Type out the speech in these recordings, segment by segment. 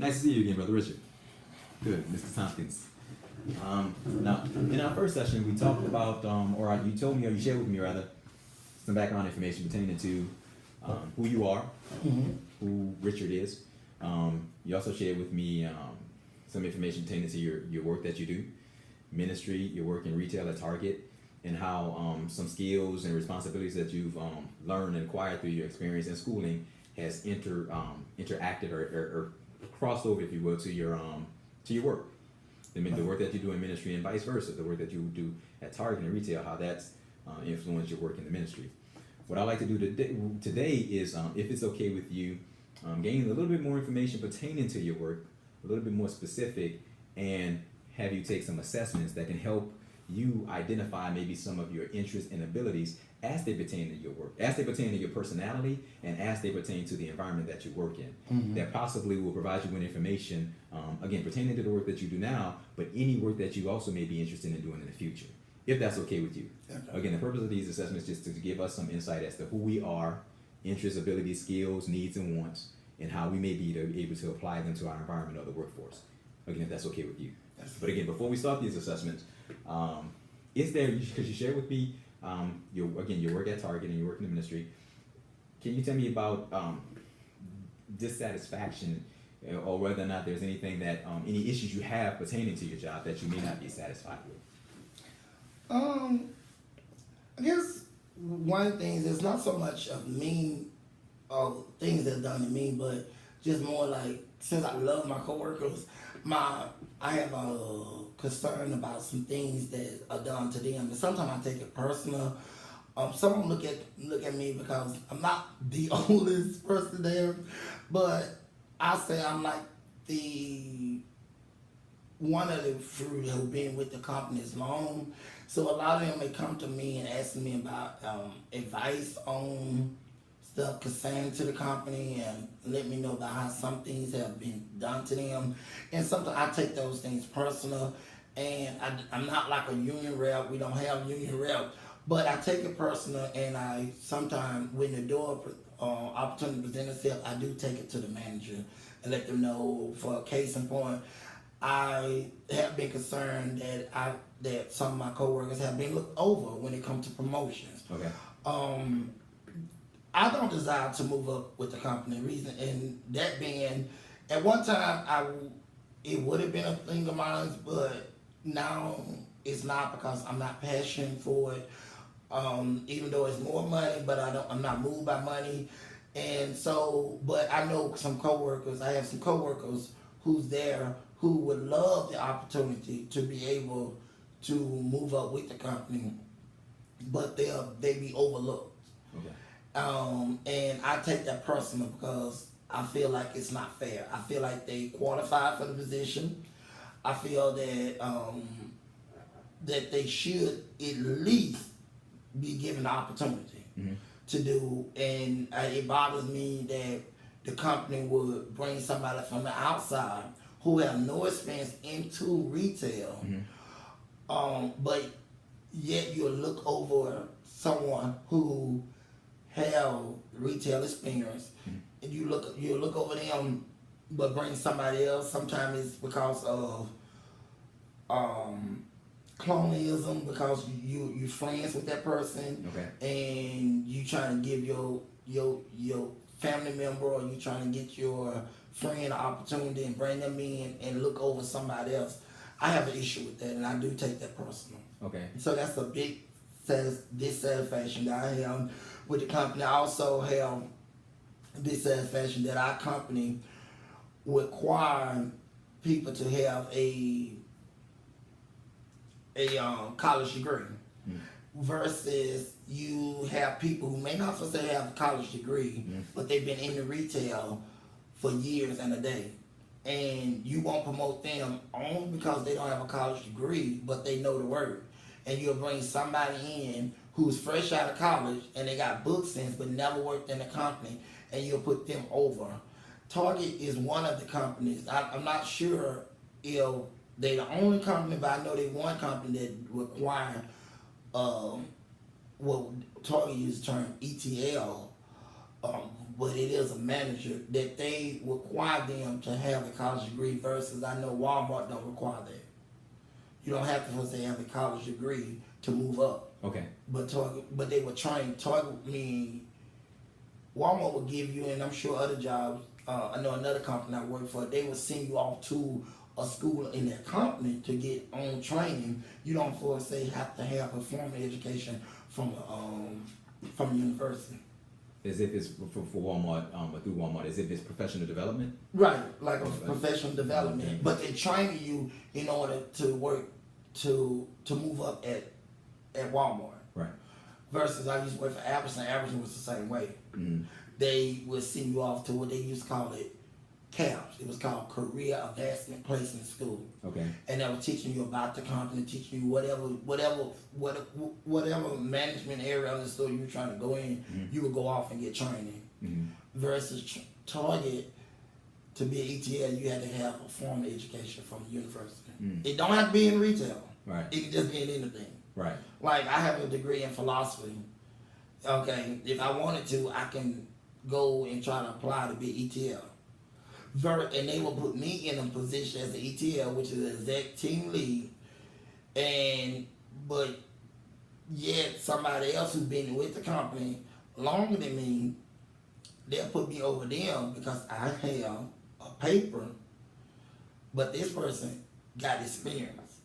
Nice to see you again, Brother Richard. Good, Mr. Tompkins. Now, in our first session, we talked about, you told me, or you shared with me rather, some background information pertaining to who you are, who Richard is. You also shared with me some information pertaining to your work that you do, ministry, your work in retail at Target, and how some skills and responsibilities that you've learned and acquired through your experience in schooling has interacted or crossed over, if you will, to your work. The work that you do in ministry and vice versa, the work that you do at Target and retail, how that's influenced your work in the ministry. What I'd like to do today is, if it's okay with you, gain a little bit more information pertaining to your work, a little bit more specific, and have you take some assessments that can help you identify maybe some of your interests and abilities as they pertain to your work, as they pertain to your personality, and as they pertain to the environment that you work in. That possibly will provide you with information, again, pertaining to the work that you do now, but any work that you also may be interested in doing in the future, if that's okay with you. Okay. Again, the purpose of these assessments is just to give us some insight as to who we are, interests, abilities, skills, needs, and wants, and how we may be able to apply them to our environment or the workforce. Again, if that's okay with you. But again, before we start these assessments, is there, because you shared with me, your work at Target and your work in the ministry, can you tell me about dissatisfaction, or whether or not there's anything that, any issues you have pertaining to your job that you may not be satisfied with? I guess one thing is it's not so much of me, things that are done to me, but just more like, since I love my coworkers, I have a concern about some things that are done to them, and sometimes I take it personal. Someone look at me because I'm not the oldest person there, but I say I'm like one of the few who've been with the company as long. So a lot of them may come to me and ask me about advice on stuff concerning to the company, and let me know about how some things have been done to them. And sometimes I take those things personal, and I'm not like a union rep. We don't have union rep, but I take it personal, and I sometimes when the door opportunity presents itself, I do take it to the manager and let them know. For a case in point, I have been concerned that some of my coworkers have been looked over when it comes to promotions. Okay. I don't desire to move up with the company. Reason, and that being, at one time it would have been a thing of mine, but now it's not, because I'm not passionate for it. Even though it's more money, but I'm not moved by money, and so. But I know some coworkers. I have some coworkers who's there who would love the opportunity to be able to move up with the company, but they be overlooked. Okay. And I take that personal because I feel like it's not fair. I feel like they qualified for the position. I feel that that they should at least be given the opportunity to do. And it bothers me that the company would bring somebody from the outside who have no experience into retail, but yet you'll look over someone who have retail experience, and you look over them, but bring somebody else. Sometimes it's because of colonialism, because you friends with that person, okay, and you trying to give your family member, or you trying to get your friend an opportunity and bring them in and look over somebody else. I have an issue with that, and I do take that personal. Okay. So that's a big dissatisfaction that I have with the company. I also have dissatisfaction that our company require people to have a college degree, versus you have people who may not necessarily have a college degree, but they've been in the retail for years and a day. And you won't promote them only because they don't have a college degree, but they know the word. And you'll bring somebody in who's fresh out of college and they got book sense but never worked in a company, and you'll put them over. Target is one of the companies. I'm not sure if they're the only company, but I know they one company that require what Target uses the term ETL, but it is a manager that they require them to have a college degree versus I know Walmart don't require that. You don't have to first have a college degree to move up. Okay. But they were trying Target mean Walmart would give you, and I'm sure other jobs. I know another company I work for. They would send you off to a school in their company to get on training. You don't, for say, have to have a formal education from a university. As if it's for Walmart, or through Walmart, as if it's professional development? Right, like a professional development. But they train you in order to work to move up at Walmart. Right. Versus I used to work for Albertson. Albertson was the same way. Mm-hmm. They would send you off to what they used to call it CAPS. It was called Career Advancement Placement School. Okay. And they were teaching you about the company, teaching you whatever management area of the store you were trying to go in, you would go off and get training. Mm-hmm. Versus Target, to be an ETL, you had to have a formal education from the university. Mm. It don't have to be in retail. Right. It can just be in anything. Right. Like I have a degree in philosophy. Okay, if I wanted to, I can go and try to apply to be ETL. And they will put me in a position as an ETL, which is an exec team lead. But yet somebody else who's been with the company longer than me, they'll put me over them because I have a paper, but this person got experience.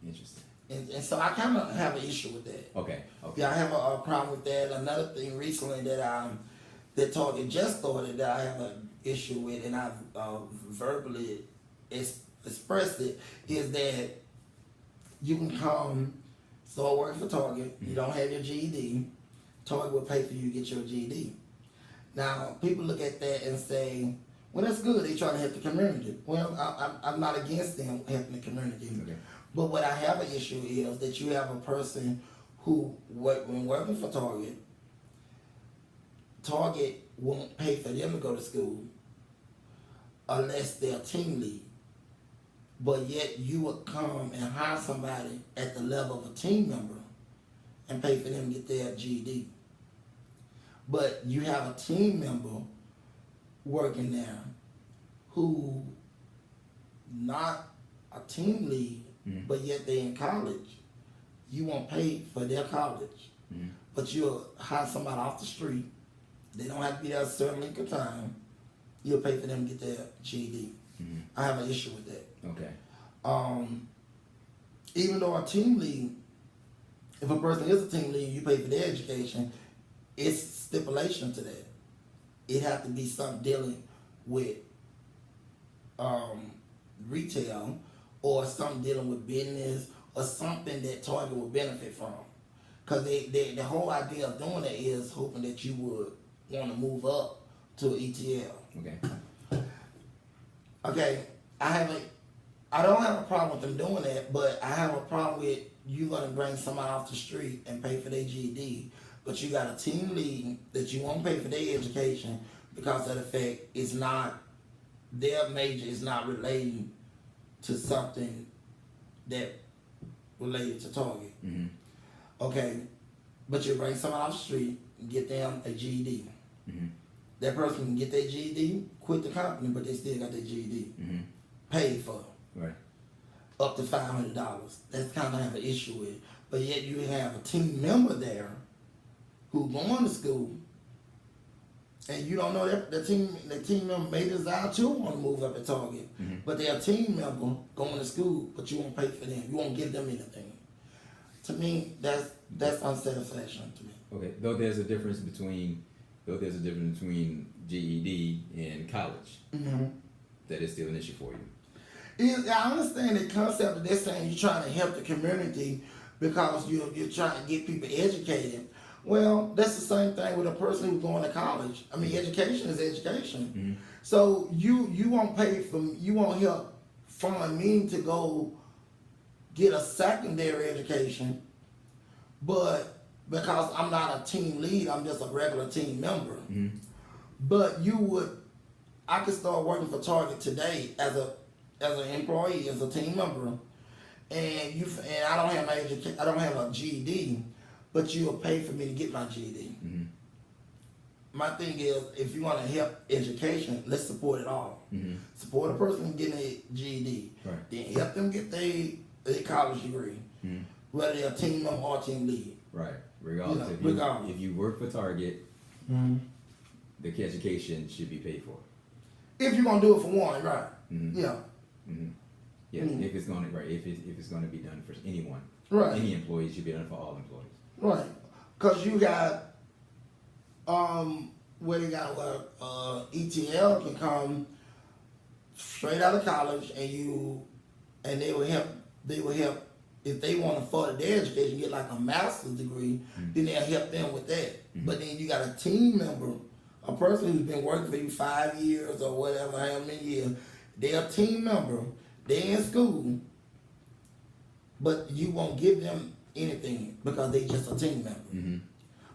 Interesting. And so I kind of have an issue with that. Okay. Yeah, I have a problem with that. Another thing recently that Target just started that I have an issue with, and I've verbally expressed it, is that you can come start working for Target. You don't have your GED. Target will pay for you to get your GED. Now, people look at that and say, well, that's good. They try to help the community. Well, I'm not against them helping the community. Okay. But what I have an issue is that you have a person who, when working for Target won't pay for them to go to school unless they're team lead. But yet you would come and hire somebody at the level of a team member and pay for them to get their GED. But you have a team member working there who not a team lead, but yet they're in college. You won't pay for their college, but you'll hire somebody off the street. They don't have to be there a certain length of time. You'll pay for them to get their GED. I have an issue with that. Okay. Even though a team lead, if a person is a team lead and you pay for their education, it's stipulation to that. It has to be something dealing with retail or something dealing with business or something that Target will benefit from. Because the whole idea of doing that is hoping that you would want to move up to an ETL. Okay. Okay, I don't have a problem with them doing that, but I have a problem with you gonna bring somebody off the street and pay for their GED, but you got a team lead that you won't pay for their education because of the fact it's not, their major is not relating to something that related to Target. Okay, but you bring somebody off the street and get them a GED. That person can get their GED, quit the company, but they still got their GED. Paid for. Right. Up to $500. That's kind of have an issue with. But yet you have a team member there who going to school, and you don't know that the team member may desire to want to move up at Target, but they're a team member going to school, but you won't pay for them. You won't give them anything. To me, that's unsatisfactory to me. Okay. Though there's a difference between GED and college, that is still an issue for you. I understand the concept that they're saying you're trying to help the community because you're trying to get people educated. Well, that's the same thing with a person who's going to college. I mean, education is education. So you won't you won't help fund me to go get a secondary education, but because I'm not a team lead, I'm just a regular team member. But I could start working for Target today as an employee, as a team member, and I don't have I don't have a GED, but you'll pay for me to get my GED. my thing is, if you want to help education, let's support it all. Mm-hmm. Support a person getting a GED. Right. Then help them get their college degree, Mm-hmm. whether they're a team member or team lead. Right. Regardless, Yeah, if you regardless. if you work for Target, the education should be paid for. If you're gonna do it for one, right? Mm-hmm. Yeah, Mm-hmm. Yeah. Mhm. If it's gonna if it's gonna be done for anyone, right, any employee, it should be done for all employees. right. Cause you got where they got ETL can come straight out of college and they will help if they want to further their education, get like a master's degree, then they'll help them with that. But then you got a team member, a person who's been working for you 5 years or whatever, how many years, they're a team member, they're in school, but you won't give them anything because they just a team member. Mm-hmm.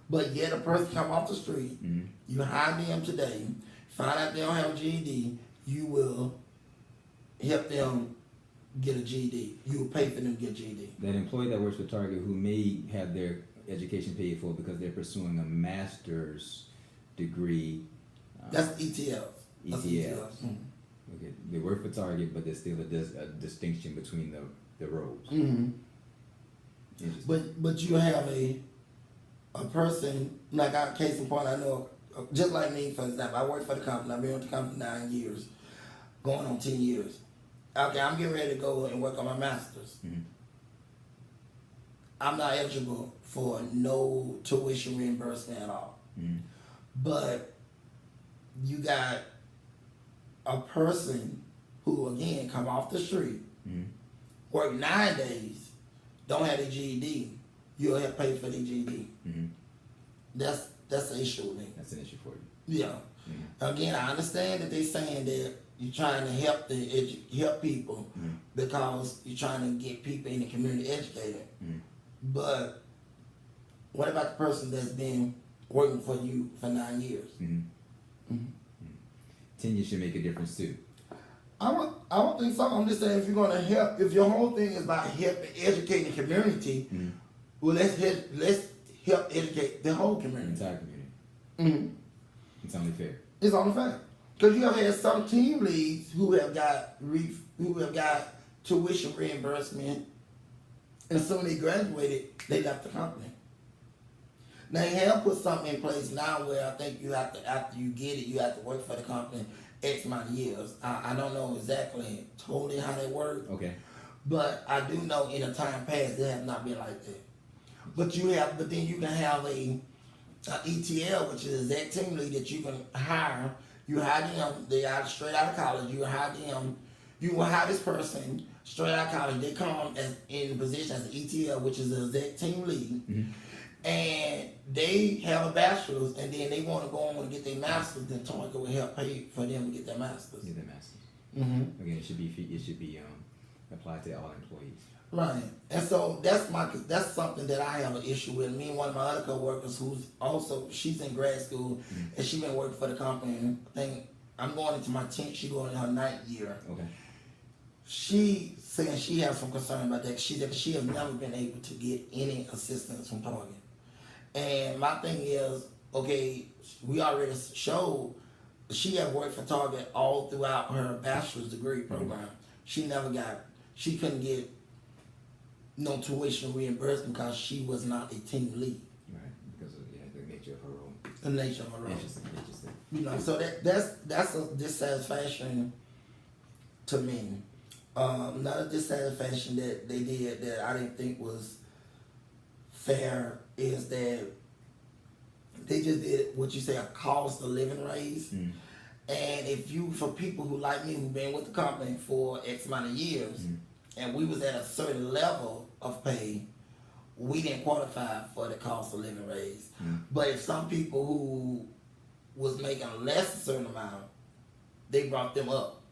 But yet a person come off the street, Mm-hmm. you hire them today, find out they don't have a GED, you will help them get a GED. You will pay for them to get a GED. That employee that works for Target who may have their education paid for because they're pursuing a master's degree. That's ETLs. That's ETLs. Mhm. Okay, they work for Target, but there's still a distinction between the roles. Mhm. Interesting. But you have a person, like I, case in point, I know, just like me, for example, I work for the company. I've been with the company 9 years, going on 10 years. Okay, I'm getting ready to go and work on my master's. Mhm. I'm not eligible for no tuition reimbursement at all. Mhm. But you got a person who, again, come off the street, Mhm. work 9 days, don't have a GED, you'll have to pay for the GED. Mhm. That's an issue with me. That's an issue for you. Yeah. Mhm. Again, I understand that they're saying that you're trying to help people Mhm. because you're trying to get people in the community educated. Mhm. But what about the person that's been working for you for 9 years? Mhm. Mhm. Tenure should make a difference too. I don't think so. I'm just saying if you're gonna help, if your whole thing is about helping educate the community, Mhm. well, let's help educate the whole The community. entire community. Mm-hmm. It's only fair. It's on the fact because you have had some team leads who have got tuition reimbursement, and as soon as they graduated, they left the company. Now they have put something in place now where I think you have to, after you get it, you have to work for the company X amount of years. I don't know exactly totally how they work, Okay. but I do know in a time past it has not been like that. But then you can have a ETL, which is that team lead that you can hire. You hire them, they are straight out of college. You hire them, you will hire this person straight out of college. They come as in position as an ETL, which is a exec team lead. Mhm. And they have a bachelor's, and then they want to go on and get their master's. Then Target will help pay for them to get their master's. Get the masters. Mm-hmm. Again, it should be applied to all employees. Right, and so that's something that I have an issue with. Me and one of my other coworkers, who's also she's in grad school, and she's been working for the company. I think I'm going into my 10th. She's going in her 9th year. Okay. She saying she has some concern about that. She said she has never been able to get any assistance from Target. And my thing is, okay, we already showed she had worked for Target all throughout her bachelor's degree program. She couldn't get no tuition reimbursement because she was not a team lead. Right. Because of the nature of her role. The nature of her role. Interesting. You know, so that's a dissatisfaction to me. Not a dissatisfaction that they did that I didn't think was fair is that they just did what you say a cost of living raise. Mm. And for people who like me who've been with the company for X amount of years, and we was at a certain level of pay, we didn't qualify for the cost of living raise. But if some people who was making less a certain amount, they brought them up.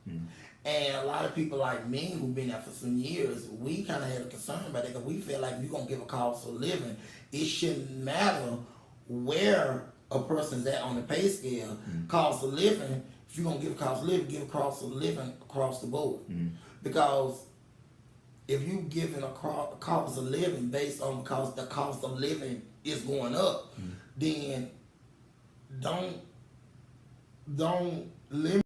And a lot of people like me who've been there for some years, we kind of had a concern about that because we feel like if you're going to give a cost of living, it shouldn't matter where a person's at on the pay scale. Cost of living, if you're going to give a cost of living, give a cost of living across the board. Because if you giving a cost of living based on the cost of living is going up, then don't limit